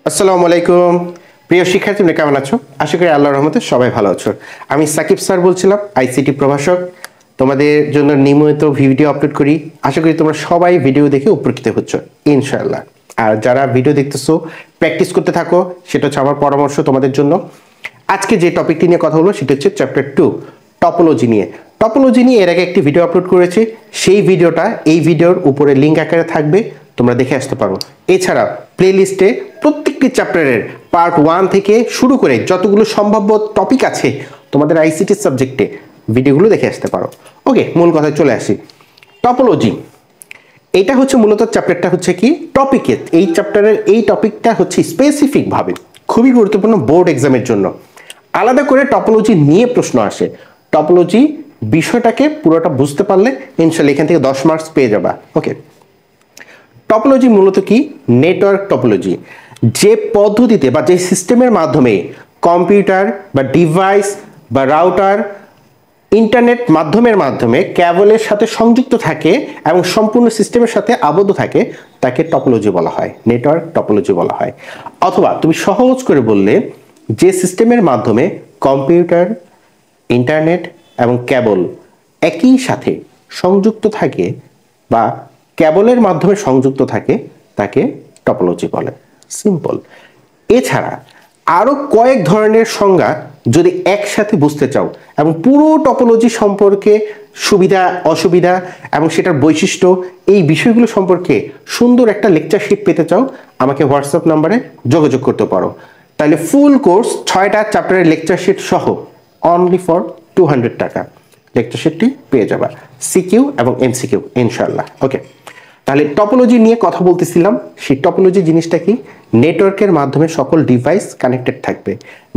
আসসালামু আলাইকুম প্রিয় শিক্ষার্থী, তোমরা কেমন আছো? আশা করি আল্লাহর রহমতে সবাই ভালো আছো। আমি সাকিব স্যার বলছিলাম, আইসিটি প্রভাষক। তোমাদের জন্য নিয়মিত ভিডিও আপলোড করি। আশা করি তোমরা সবাই ভিডিও দেখে উপকৃত হচ্ছ ইনশাআল্লাহ। আর যারা ভিডিও দেখতেছো প্র্যাকটিস করতে থাকো, সেটা হচ্ছে আমার পরামর্শ তোমাদের জন্য। আজকে যে টপিকটি নিয়ে কথা হলো সেটা হচ্ছে চ্যাপ্টার 2 টপোলজি নিয়ে। টপোলজি নিয়ে এর আগে একটি ভিডিও আপলোড করেছি, সেই ভিডিওটা এই ভিডিওর উপরে লিঙ্ক আকারে থাকবে, তোমরা দেখে আসতে পারো। এছাড়া প্লেলিস্টে প্রত্যেকটি চ্যাপ্টারের পার্ট 1 থেকে শুরু করে যতগুলো সম্ভাব্য টপিক আছে তোমাদের আইসিটি সাবজেক্টে ভিডিওগুলো দেখে আসতে পারো। ওকে, মূল কথায় চলে আসি। টপোলজি এটা হচ্ছে মূলত চ্যাপ্টারটা হচ্ছে কি টপিকে, এই চ্যাপ্টারের এই টপিকটা হচ্ছে স্পেসিফিকভাবে খুবই গুরুত্বপূর্ণ বোর্ড এক্সামের জন্য। আলাদা করে টপোলজি নিয়ে প্রশ্ন আসে। টপোলজি বিষয়টাকে পুরোটা বুঝতে পারলে ইনশাআল্লাহ এখান থেকে 10 মার্কস পেয়ে যাবা। ওকে, টপোলজি মূলত কি? Network topology. যে পদ্ধতিতে বা যে সিস্টেমের মাধ্যমে কম্পিউটার বা ডিভাইস বা রাউটার ইন্টারনেট মাধ্যমে কেবলের সাথে সংযুক্ত থাকে এবং সম্পূর্ণ সিস্টেমের সাথে আবদ্ধ থাকে, তাকে টপোলজি বলা হয়, নেটওয়ার্ক টপোলজি বলা হয়। অথবা তুমি সহজ করে বললে, যে সিস্টেমের মাধ্যমে কম্পিউটার, ইন্টারনেট এবং কেবল একই সাথে সংযুক্ত থাকে বা কেবলের মাধ্যমে সংযুক্ত থাকে, তাকে টপোলজি বলে। সিম্পল। এছাড়া আরো কয়েক ধরনের সংজ্ঞা যদি একসাথে বুঝতে চাও এবং পুরো টপোলজি সম্পর্কে সুবিধা অসুবিধা এবং সেটার বৈশিষ্ট্য এই বিষয়গুলো সম্পর্কে সুন্দর একটা লেকচার শিট পেতে চাও, আমাকে হোয়াটসঅ্যাপ নাম্বারে যোগাযোগ করতে পারো। তাহলে ফুল কোর্স 6টা চ্যাপ্টারের লেকচার শিট সহ অনলি ফর 200 টাকা লেকচার শিটটি পেয়ে যাবা, সিকিউ এবং এমসিকিউ ইনশাআল্লাহ। ওকে, তাহলে টপোলজি নিয়ে কথা বলতেছিলাম। সেই টপোলজি জিনিসটা কি? নেটওয়ার্কের মাধ্যমে সকল ডিভাইস কানেক্টেড থাকবে।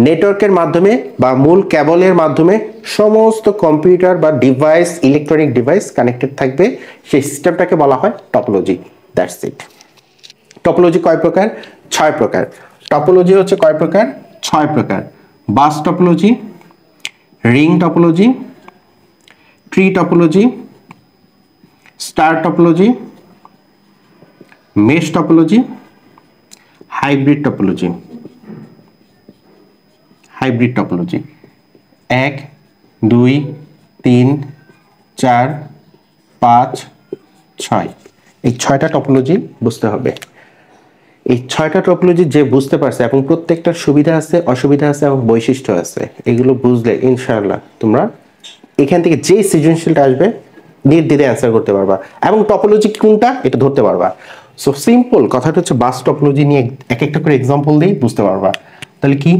নেটওয়ার্কের মাধ্যমে বা মূল কেবলের মাধ্যমে সমস্ত কম্পিউটার বা ডিভাইস, ইলেকট্রনিক ডিভাইস কানেক্টেড থাকবে, সেই সিস্টেমটাকে বলা হয় টপোলজি। That's it. টপোলজি কয় প্রকার? 6 প্রকার। টপোলজি হচ্ছে কয় প্রকার? 6 প্রকার। Bus topology, ring topology, tree topology, star topology, mesh topology, hybrid topology. Hybrid topology 1 2 3 4 5 6, এই 6টা টপোলজি বুঝতে হবে। এই 6টা টপোলজি যে বুঝতে পারছে এবং প্রত্যেকটার সুবিধা আছে, অসুবিধা আছে এবং বৈশিষ্ট্য আছে, এগুলো বুঝলে ইনশাআল্লাহ তোমরা এখান থেকে যে সৃজনশীলটা আসবে নির্দ্বিধায় অ্যান্সার করতে পারবা এবং টপোলজি কোনটা এটা ধরতে পারবা। সো সিম্পল কথাটা হচ্ছে, বাস টপোলজি নিয়ে এক একটা করে এক্সাম্পল দিয়ে বুঝতে পারবা। তাহলে কি?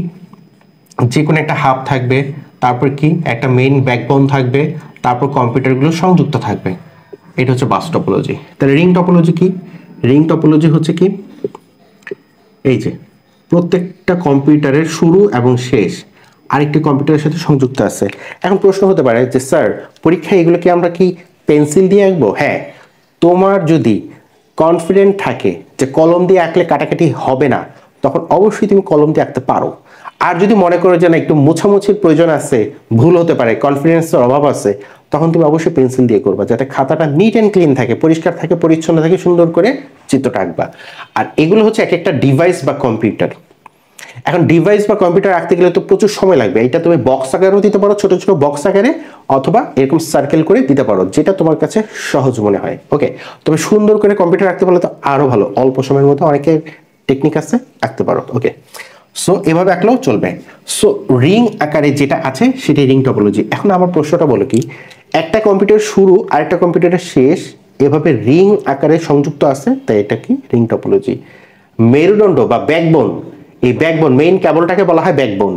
যে কোনো একটা হাব থাকবে, তারপর কি একটা মেইন ব্যাকবোন থাকবে, তারপর কম্পিউটারগুলো সংযুক্ত থাকবে, এটা হচ্ছে বাস টপোলজি। তাহলে রিং টপোলজি কি? রিং টপোলজি হচ্ছে কি, এই যে প্রত্যেকটা কম্পিউটারের শুরু এবং শেষ আরেকটি কম্পিউটারের সাথে সংযুক্ত আছে। এখন প্রশ্ন হতে পারে যে স্যার, পরীক্ষায় এগুলো কি আমরা কি পেন্সিল দিয়ে আঁকবো? হ্যাঁ, তোমার যদি কনফিডেন্ট থাকে যে কলম দিয়ে আঁকলে কাটাকাটি হবে না, তখন অবশ্যই তুমি কলম দিয়ে আঁকতে পারো। আর যদি মনে করো যে না, একটু মোছামুছির প্রয়োজন আছে, ভুল হতে পারে, কনফিডেন্সের অভাব আছে, তখন তুমি অবশ্যই পেন্সিল দিয়ে করবা, যাতে খাতাটা নিট অ্যান্ড ক্লিন থাকে, পরিষ্কার থাকে, পরিচ্ছন্ন থাকে, সুন্দর করে চিত্রটা আঁকবা। আর এগুলো হচ্ছে এক একটা ডিভাইস বা কম্পিউটার। এখন ডিভাইস বা কম্পিউটার আঁকতে গেলে তো প্রচুর সময় লাগবে। এটা তুমি বক্স আকারেও দিতে পারো, ছোট ছোট বক্স আকারে, অথবা এরকম সার্কেল করে দিতে পারো, যেটা তোমার কাছে সহজ মনে হয়। ওকে, তবে সুন্দর করে কম্পিউটার আঁকতে পারলে তো আরো ভালো, অল্প সময়ের মধ্যে অনেকের টেকনিক আছে, আঁকতে পারো। ওকে, সো এভাবে আঁকলেও চলবে। সো রিং আকারে যেটা আছে সেটাই রিং টপোলজি। এখন আমার প্রশ্নটা বলো কি, একটা কম্পিউটার শুরু আরেকটা কম্পিউটারের শেষ এভাবে রিং আকারে সংযুক্ত আছে, তাই এটা কি রিং টপোলজি। মেরুদণ্ড বা ব্যাকবোন, এই ব্যাকবোন মেইন কেবলটাকে বলা হয় ব্যাকবোন।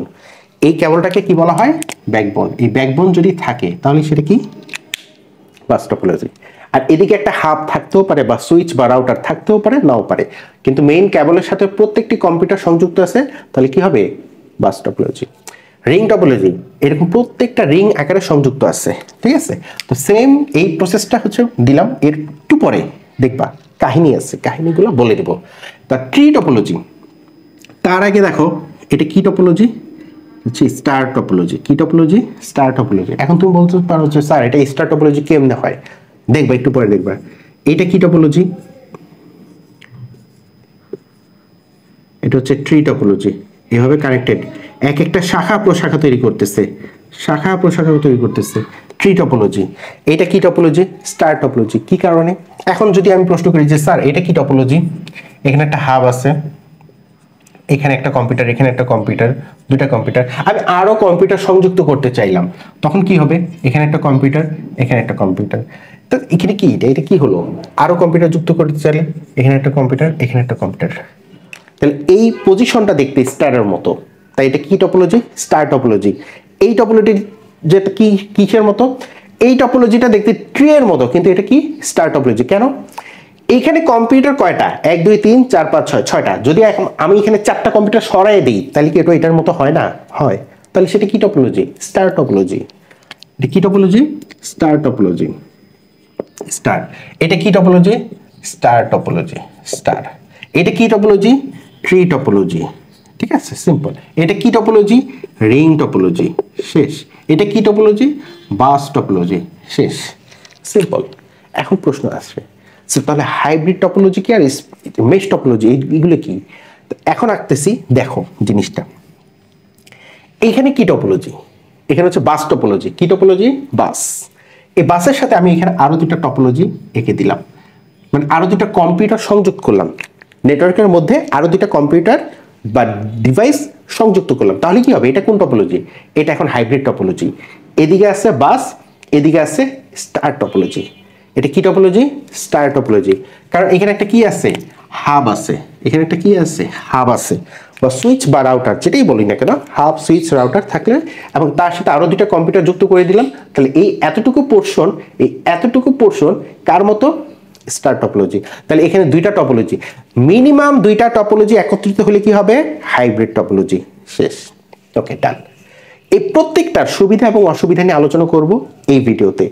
এই কেবলটাকে কি বলা হয়? ব্যাকবোন। এই ব্যাকবোন যদি থাকে তাহলে সেটা কি? Bus topology. আর এদিকে একটা হাব থাকতেও পারে বা সুইচ বা রাউটার থাকতেও পারে, নাও পারে, কিন্তু মেইন কেবলের সাথে প্রত্যেকটি কম্পিউটার সংযুক্ত আছে, তাহলে কি হবে? Bus topology. রিং টপোলজি, এরকম প্রত্যেকটা রিং আকারে সংযুক্ত আছে, ঠিক আছে? তো সেম এই প্রসেসটা হচ্ছে দিলাম, এর একটু পরে দেখবা কাহিনী আছে, কাহিনীগুলো বলে দেব। তা ট্রি টপোলজি, তার আগে দেখো এটা কি টপোলজি? Star topology. কি টপোলজি? Star topology. এখন তুমি বলতে পারো যে স্যার এটা স্টার টপোলজি কেমনে হয়? দেখবা একটু পরে দেখবা। এটা কি টপোলজি? এটা এটা হচ্ছে ট্রি টপোলজি, এভাবে কানেক্টেড, এক একটা শাখা প্রশাখা তৈরি করতেছে, শাখা প্রশাখা তৈরি করতেছে, ট্রি টপোলজি। এটা কি টপোলজি? Star topology. কি কারণে? এখন যদি আমি প্রশ্ন করি যে স্যার এটা কি টপোলজি, এখানে একটা হাব আছে, এখানে একটা কম্পিউটার, এখানে একটা কম্পিউটার, দুটা কম্পিউটার, আমি আরো কম্পিউটার সংযুক্ত করতে চাইলাম, তখন কি হবে? এখানে একটা কম্পিউটার, এখানে একটা কম্পিউটার, তো এখানে কি এটা কি হলো? আরো কম্পিউটার যুক্ত করতে চাইলে এখানে একটা কম্পিউটার, এখানে একটা কম্পিউটার, তাহলে এই পজিশনটা দেখতে স্টারের মতো, তাই এটা কি টপোলজি? Star topology. এই টপোলজি যেটা কি কিসের মতো? এই টপোলজিটা দেখতে ট্রি এর মতো, কিন্তু এটা কি? Star topology. কেন? এইখানে কম্পিউটার কয়টা? 1 2 3 4 5 6, 6টা। যদি আমি এখানে 4টা কম্পিউটার সরাই দিই, তাহলে কি এটা এটার মতো হয় না? হয়। তাহলে সেটা কি টপোলজি? Star topology. এটা কি টপোলজি? Star topology. স্টার। এটা কি টপোলজি? Star topology. স্টার। এটা কি টপোলজি? Tree topology. ঠিক আছে, সিম্পল। এটা কি টপোলজি? Ring topology. শেষ। এটা কি টপোলজি? Bus topology. শেষ, সিম্পল। এখন প্রশ্ন আসবে, তাহলে হাইব্রিড টপোলজি কি আর মেশ টপোলজি এগুলো কি? এখন আসতেছি, দেখো জিনিসটা। এখানে কি টপোলজি? এখানে হচ্ছে বাস টপোলজি। কি টপোলজি? বাস। এই বাসের সাথে আমি এখানে আরো দুটো টপোলজি এঁকে দিলাম, মানে আরো দুটো কম্পিউটার সংযুক্ত করলাম, নেটওয়ার্কের মধ্যে আরো দুটো কম্পিউটার বা ডিভাইস সংযুক্ত করলাম, তাহলে কি হবে? এটা কোন টপোলজি? এটা এখন হাইব্রিড টপোলজি। এদিকে আছে বাস, এদিকে আছে স্টার টপোলজি। এটা কি টপোলজি? Star topology. কারণ এখানে একটা কি আছে? হাব আছে। এখানে একটা কি আছে? হাব আছে, বা সুইচ বা রাউটার যেটাই বলি না কেন, হাব, সুইচ, রাউটার থাকলে এবং তার সাথে আরো দুটো কম্পিউটার যুক্ত করে দিলাম, তাহলে এই এতটুকু পোর্শন কার মতো? Star topology. তাহলে এখানে দুইটা টপোলজি, মিনিমাম দুইটা টপোলজি একত্রিত হলে কি হবে? Hybrid topology. শেষ। ওকে, ডান। এই প্রত্যেকটার সুবিধা এবং অসুবিধা নিয়ে আলোচনা করব এই ভিডিওতে।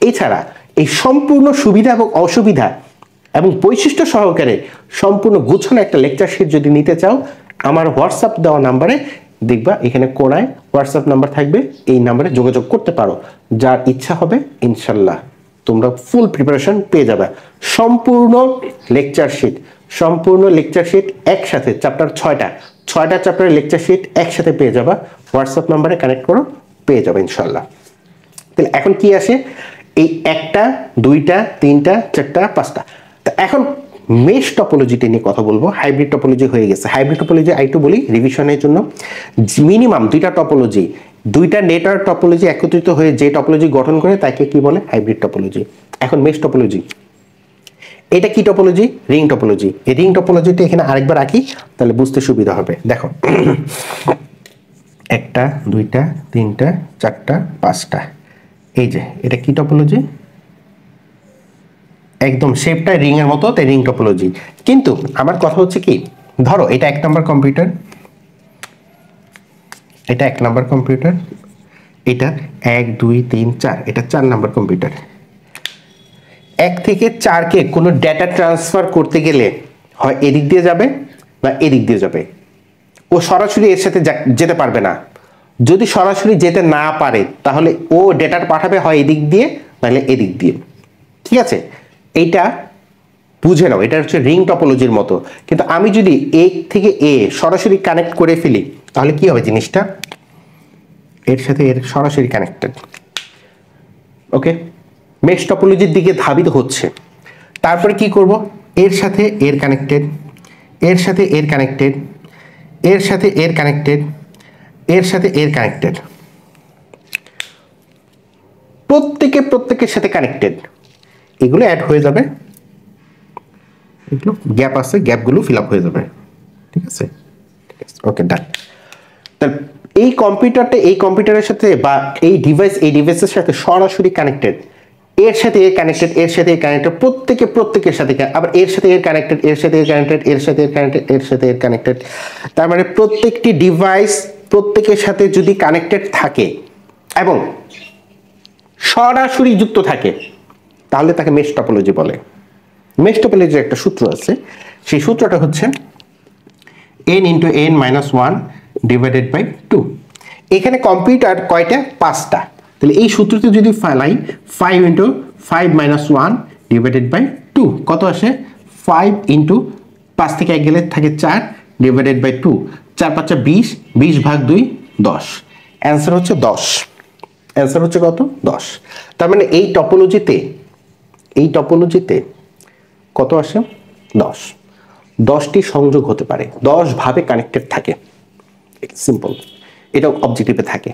এছাড়া এই সম্পূর্ণ সুবিধা এবং অসুবিধা এবং বৈশিষ্ট্য সহকারে সম্পূর্ণ গুছানো একটা লেকচার শিট যদি নিতে চাও, আমার হোয়াটসঅ্যাপ দেওয়া নাম্বারে দেখবা এখানে কোনায় হোয়াটসঅ্যাপ নাম্বার থাকবে, এই নাম্বারে যোগাযোগ করতে পারো। যার ইচ্ছা হবে ইনশাল্লাহ তোমরা ফুল প্রিপারেশন পেয়ে যাবে। সম্পূর্ণ লেকচার শিট একসাথে, চ্যাপ্টার 6টা চ্যাপ্টারের লেকচার শিট একসাথে পেয়ে যাবা। হোয়াটসঅ্যাপ নাম্বারে কানেক্ট করো, পেয়ে যাবে ইনশাল্লাহ। তাহলে এখন কি আসে? এই 1টা 2টা 3টা 4টা 5টা। তো এখন মেশ টপোলজিটা নিয়ে কথা বলবো। হাইব্রিড টপোলজি হয়ে গেছে। হাইব্রিড টপোলজি আরেকটু বলি রিভিশনের জন্য, মিনিমাম দুইটা টপোলজি, দুইটা নেটওয়ার্ক টপোলজি একত্রিত হয়ে যে টপোলজি গঠন করে তাকে কি বলে? Hybrid topology. এখন মেশ টপোলজি, এটা কি টপোলজি? Ring topology. এই রিং টপোলজিটা এখানে আরেকবার রাখি, তাহলে বুঝতে সুবিধা হবে। দেখো 1টা 2টা 3টা 4টা 5টা, এই যে এটা কি টপোলজি? একদম শেপটা রিং এর মতো, তাই রিং টপোলজি। কিন্তু আমার কথা হচ্ছে কি, ধরো এটা 1 নম্বর কম্পিউটার, এটা 1 নম্বর কম্পিউটার, এটা 1 2 3 4, এটা 4 নম্বর কম্পিউটার। 1 থেকে 4কে কোনো ডেটা ট্রান্সফার করতে গেলে হয় এদিক দিয়ে যাবে বা এদিক দিয়ে যাবে, ও সরাসরি এর সাথে যেতে পারবে না। যদি সরাসরি যেতে না পারে তাহলে ও ডেটা পাঠাবে হয় এদিক দিয়ে নাহলে এদিক দিয়ে। ঠিক আছে, এইটা বুঝে নাও, এটা হচ্ছে রিং টপোলজির মতো। কিন্তু আমি যদি এ থেকে এ সরাসরি কানেক্ট করে ফেলি, তাহলে কি হবে? জিনিসটা এর সাথে এর সরাসরি কানেক্টেড। ওকে, মেশ টপোলজির দিকে ধাবিত হচ্ছে। তারপরে কি করব? এর সাথে এর কানেক্টেড, এর সাথে এর কানেক্টেড, এর সাথে এর কানেক্টেড, এর সাথে এর কানেক্টেড, প্রত্যেকের সাথে কানেক্টেড। এগুলো অ্যাড হয়ে যাবে, এগুলো গ্যাপ আছে, গ্যাপগুলো ফিল আপ হয়ে যাবে। ঠিক আছে, ওকে, ডান। তাহলে এই কম্পিউটারটা এই কম্পিউটারের সাথে বা এই ডিভাইসের সাথে সরাসরি কানেক্টেড, এর সাথে এর কানেক্টেড, এর সাথে এর কানেক্টেড, প্রত্যেকের সাথে, আবার এর সাথে এর কানেক্টেড, এর সাথে এর কানেক্টেড, এর সাথে এর কানেক্টেড, এর সাথে এর কানেক্টেড। তার মানে প্রত্যেকটি ডিভাইস প্রত্যেকের সাথে যদি কানেক্টেড থাকে এবং সরাসরি যুক্ত থাকে, তাহলে তাকে মেশ টপোলজি বলে। মেশ টপোলজির একটা সূত্র আছে, সেই সূত্রটা হচ্ছে n × n-1 ডিভাইডেড বাই 2। এখানে কম্পিউটার কয়টা? 5টা। তাহলে এই সূত্রতে যদি ফেলাই 5 × 5-1 ডিভাইডেড বাই 2 কত আসে? 5 × 5 থেকে 1 গেলে থাকে 4, ডিভাইডেড বাই 2, 4 5 20, 20 ভাগ 2 10, অ্যান্সার হচ্ছে 10। অ্যান্সার হচ্ছে কত? 10। তার মানে এই টপোলজিতে কত আসে? 10। 10টি সংযোগ হতে পারে, 10 ভাবে কানেক্টেড থাকে, সিম্পল, এটা অবজেক্টিভে থাকে।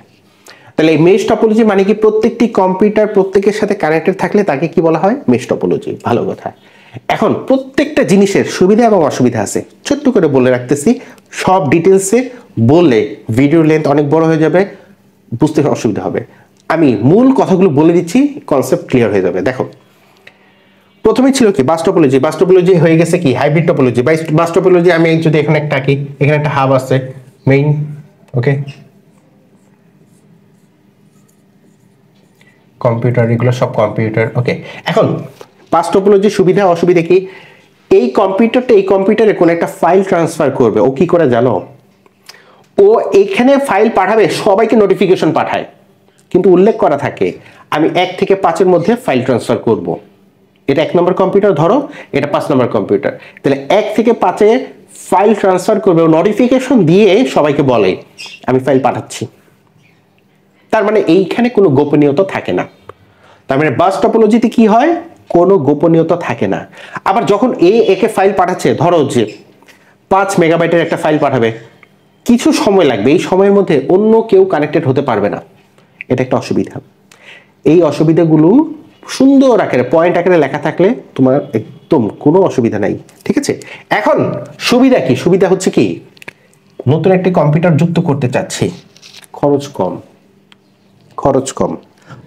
তাহলে এই মেশ টপোলজি মানে কি? প্রত্যেকটি কম্পিউটার প্রত্যেকের সাথে কানেক্টেড থাকলে তাকে কি বলা হয়? Mesh topology. ভালো কথা। এখন প্রত্যেকটা জিনিসের সুবিধা এবং অসুবিধা আছে, ছোট্ট করে বলে রাখতেছি, সব ডিটেলসে বললে ভিডিও লেন্থ অনেক বড় হয়ে যাবে, বুঝতে অসুবিধা হবে। আমি মূল কথাগুলো বলে দিচ্ছি, কনসেপ্ট ক্লিয়ার হয়ে যাবে। দেখো, প্রথমে ছিল কি? Bus topology. বাস টপোলজি হয়ে গেছে কি? Hybrid topology. বাস টপোলজি আমি যদি এখানে একটা আঁকি, এখানে একটা হাব আছে, মেইন, ওকে, কম্পিউটার, এগুলো সব কম্পিউটার, ওকে। এখন বাস টপোলজির সুবিধা অসুবিধা কি? এই কম্পিউটারটা এই কম্পিউটারে কোনো একটা ফাইল ট্রান্সফার করবে, ও কি করে জানো? ও এখানে ফাইল পাঠাবে, সবাইকে নোটিফিকেশন পাঠায়, কিন্তু উল্লেখ করা থাকে আমি 1 থেকে 5-এর মধ্যে ফাইল ট্রান্সফার করব। এটা 1 নম্বর কম্পিউটার ধরো, এটা 5 নম্বর কম্পিউটার, তাহলে 1 থেকে 5-এ ফাইল ট্রান্সফার করবে, ও নোটিফিকেশন দিয়ে সবাইকে বলে আমি ফাইল পাঠাচ্ছি। তার মানে এইখানে কোনো গোপনীয়তা থাকে না। তার মানে বাস টপোলজিতে কি হয়? কোনো গোপনীয়তা থাকে না। আবার যখন একে ফাইল পাঠাচ্ছে, ধরো যে 5 মেগাবাইটের একটা ফাইল পাঠাবে, কিছু সময় লাগবে, এই সময়ের মধ্যে অন্য কেউ কানেক্টেড হতে পারবে না, এটা একটা অসুবিধা। এই অসুবিধাগুলো সুন্দর আকারে পয়েন্ট আকারে লেখা থাকলে তোমার একদম কোনো অসুবিধা নাই, ঠিক আছে। এখন সুবিধা কি? সুবিধা হচ্ছে কি, নতুন একটা কম্পিউটার যুক্ত করতে চাচ্ছি, খরচ কম।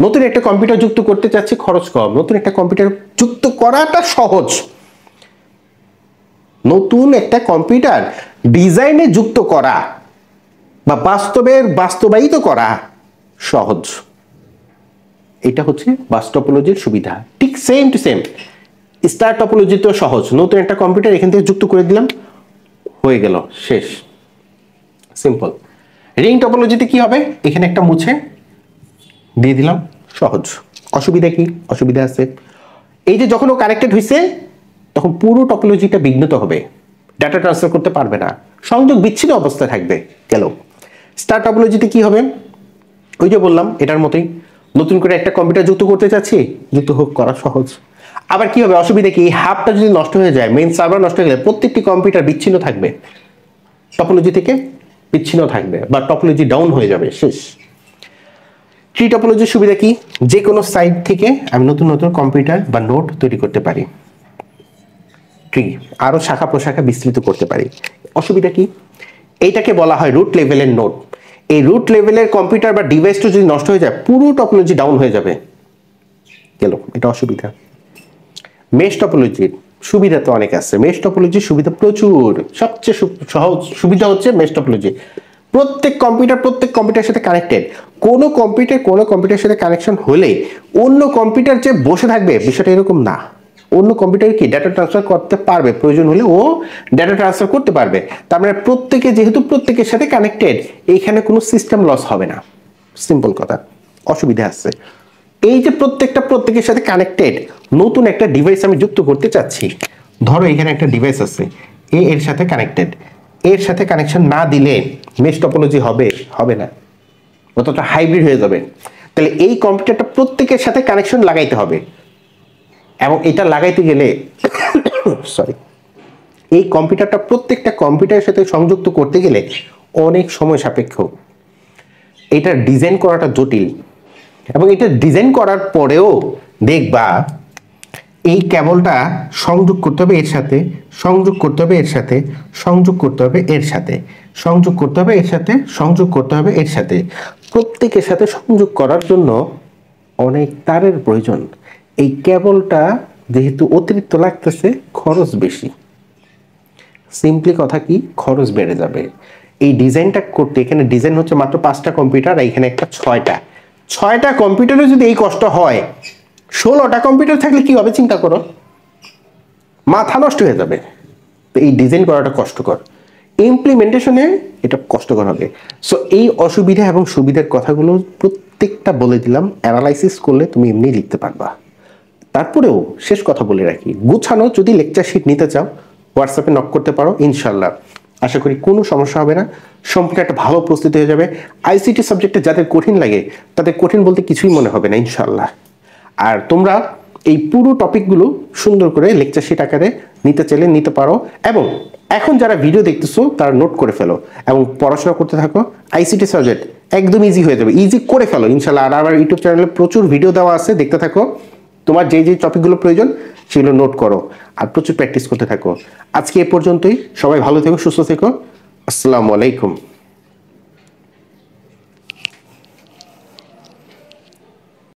নতুন একটা কম্পিউটার যুক্ত করতে চাচ্ছি, খরচ কম। নতুন একটা কম্পিউটার যুক্ত করাটা সহজ। নতুন একটা কম্পিউটার ডিজাইনে যুক্ত করা বা বাস্তবায়িত করা সহজ। এটা হচ্ছে বাস টপোলজির সুবিধা। ঠিক সেম টু সেম স্টার টপোলজিতেও সহজ। নতুন একটা কম্পিউটার এখান থেকে যুক্ত করে দিলাম, হয়ে গেল, শেষ, সিম্পল। রিং টপোলজিতে কি হবে? এখানে একটা মুছে দিয়ে দিলাম, সহজ। অসুবিধা কি? অসুবিধা আছে, এই যে যখন ও কানেক্টেড হয়েছে তখন পুরো টপোলজিটা বিঘ্নিত হবে, ডাটা ট্রান্সফার করতে পারবে না, সংযোগ বিচ্ছিন্ন অবস্থায় থাকবে, গেল। স্টার টপোলজিতে কি হবে? ওই যে বললাম এটার মতোই, নতুন করে একটা কম্পিউটার যুক্ত করতে চাচ্ছি, যুক্ত হোক, করা সহজ। আবার কি হবে? অসুবিধা কি? হাবটা যদি নষ্ট হয়ে যায়, মেইন সার্ভার নষ্ট হয়ে গেলে প্রত্যেকটি কম্পিউটার বিচ্ছিন্ন থাকবে, টপোলজি থেকে বিচ্ছিন্ন থাকবে বা টপোলজি ডাউন হয়ে যাবে, শেষ। ট্রি টপোলজির সুবিধা কি? যে কোনো সাইট থেকে আমি নতুন নতুন কম্পিউটার বা নোড তৈরি করতে পারি, ট্রি, আরো শাখা প্রশাখা বিস্তৃত করতে পারি। অসুবিধা কি? এইটাকে বলা হয় রুট লেভেলের নোড। এই রুট লেভেলের কম্পিউটার বা ডিভাইসটা যদি নষ্ট হয়ে যায়, পুরো টপোলজি ডাউন হয়ে যাবে, গেল, এটা অসুবিধা। মেশ টপোলজির সুবিধা তো অনেক আছে, মেশ টপোলজির সুবিধা প্রচুর। সবচেয়ে সহজ সুবিধা হচ্ছে মেশ টপোলজি, প্রত্যেক কম্পিউটারের সাথে কানেক্টেড। কোনো কম্পিউটারের সাথে কানেকশন হলে অন্য কম্পিউটার যে বসে থাকবে, বিষয়টা এরকম না। অন্য কম্পিউটারে কি ডাটা ট্রান্সফার করতে পারবে, প্রয়োজন হলে ও ডাটা ট্রান্সফার করতে পারবে। তার মানে যেহেতু প্রত্যেকের সাথে কানেক্টেড, এইখানে কোনো সিস্টেম লস হবে না, সিম্পল কথা। অসুবিধা আছে, এই যে প্রত্যেকের সাথে কানেক্টেড, নতুন একটা ডিভাইস আমি যুক্ত করতে চাচ্ছি, ধরো এখানে একটা ডিভাইস আছে, এর সাথে কানেক্টেড, এর সাথে কানেকশন না দিলে মেশ টপোলজি হবে না, অতটা হাইব্রিড হয়ে যাবে। তাহলে এই কম্পিউটারটা প্রত্যেকের সাথে কানেকশন লাগাইতে হবে, এবং এটা লাগাইতে গেলে সরি, এই কম্পিউটারটা প্রত্যেকটা কম্পিউটারের সাথে সংযুক্ত করতে গেলে অনেক সময় সাপেক্ষ, এটা ডিজাইন করাটা জটিল। এবং এটা ডিজাইন করার পরেও দেখবা এই কেবলটা সংযোগ করতে হবে এর সাথে, সংযোগ করতে হবে এর সাথে, সংযোগ করতে হবে এর সাথে, সংযোগ করতে হবে এর সাথে, সংযোগ করতে হবে এর সাথে। প্রত্যেকের সাথে সংযোগ করার জন্য অনেক তারের প্রয়োজন। এই কেবলটা যেহেতু অতিরিক্ত লাগতেছে, খরচ বেশি। সিম্পলি কথা কি, খরচ বেড়ে যাবে। এই ডিজাইনটা করতে, এখানে ডিজাইন হচ্ছে মাত্র 5টা কম্পিউটার, আর এখানে একটা 6টা কম্পিউটারে যদি এই কষ্ট হয়, 16টা কম্পিউটার থাকলে কি হবে চিন্তা করো, মাথা নষ্ট হয়ে যাবে। তো এই ডিজাইন করাটা কষ্টকর, ইমপ্লিমেন্টেশনে এটা কষ্টকর হবে। সো এই অসুবিধা এবং সুবিধার কথাগুলো প্রত্যেকটা বলে দিলাম, অ্যানালাইসিস করলে তুমি এমনি লিখতে পারবা। তারপরেও শেষ কথা বলে রাখি, গুছানো যদি লেকচার শিট নিতে চাও, হোয়াটসঅ্যাপে নক করতে পারো, ইনশাল্লাহ আশা করি কোনো সমস্যা হবে না, সম্পূর্ণ একটা ভালো প্রস্তুতি হয়ে যাবে। আইসিটি সাবজেক্টে যাদের কঠিন লাগে তাদের কঠিন বলতে কিছুই মনে হবে না ইনশাল্লাহ। আর তোমরা এই পুরো টপিকগুলো সুন্দর করে লেকচার শিট আকারে নিতে চাইলে নিতে পারো, এবং এখন যারা ভিডিও দেখতেছো তারা নোট করে ফেলো এবং পড়াশোনা করতে থাকো। আইসিটি সাবজেক্ট একদম ইজি হয়ে যাবে, ইজি করে ফেলো ইনশাল্লাহ। আর আমার ইউটিউব চ্যানেলে প্রচুর ভিডিও দেওয়া আছে, দেখতে থাকো। তোমার যে যে টপিকগুলো প্রয়োজন সেগুলো নোট করো আর প্রচুর প্র্যাকটিস করতে থাকো। আজকে এ পর্যন্তই, সবাই ভালো থেকো, সুস্থ থেকো। আসসালামু আলাইকুম।